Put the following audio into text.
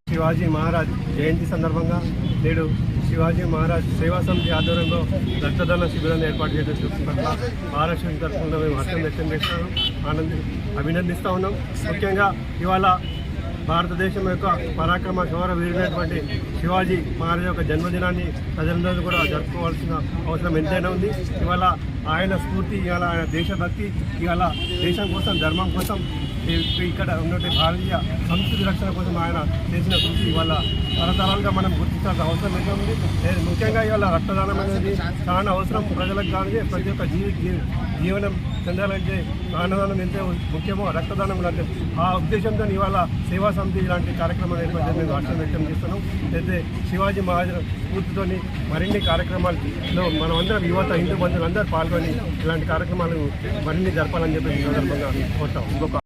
శివాజీ మహారాజ్ జయంతి సందర్భంగా నేడు శివాజీ మహారాజ్ సేవా సమితి ఆధ్వర్యంలో రక్తదాన శిబిరాన్ని ఏర్పాటు చేయడం పట్ల మహారాష్ట్ర తరఫున మేము హర్షం వ్యక్తం చేస్తున్నాం, అభినందిస్తూ ఉన్నాం. ముఖ్యంగా ఇవాళ భారతదేశం యొక్క పరాక్రమ శౌర్య వీరుడైనటువంటి శివాజీ మహారాజ్ యొక్క జన్మదినాన్ని ప్రజలందరూ కూడా జరుపుకోవాల్సిన అవసరం ఎంతైనా ఉంది. ఇవాళ ఆయన స్ఫూర్తి, ఇవాళ ఆయన దేశభక్తి, ఇవాళ దేశం కోసం, ధర్మం కోసం, ఇక్కడ ఉన్నటువంటి భారతీయ సంస్కృతి రక్షణ కోసం ఆయన చేసిన కృషి ఇవాళ తరతరాలుగా మనం గుర్తించాల్సిన అవసరం ఎంత ఉంది. ముఖ్యంగా ఇవాళ రక్తదానం అనేది చాలా అవసరం ప్రజలకు. కానీ ప్రతి ఒక్క జీవనం చెందాలంటే ప్రాణదానం ఎంతో ముఖ్యమో రక్తదానం అంటే ఆ ఉద్దేశంతో ఇవాళ సేవా సమితి ఇలాంటి కార్యక్రమాలు ఏర్పడి మేము హర్షం వ్యక్తం చేస్తున్నాం. అయితే శివాజీ మహారాజ్ స్ఫూర్తితోని మరిన్ని కార్యక్రమాల్లో మనమందరం యువత, హిందూ బంధువులందరూ పాల్గొని ఇలాంటి కార్యక్రమాలు మరిన్ని జరపాలని చెప్పి ఈ సందర్భంగా కోరుతాం.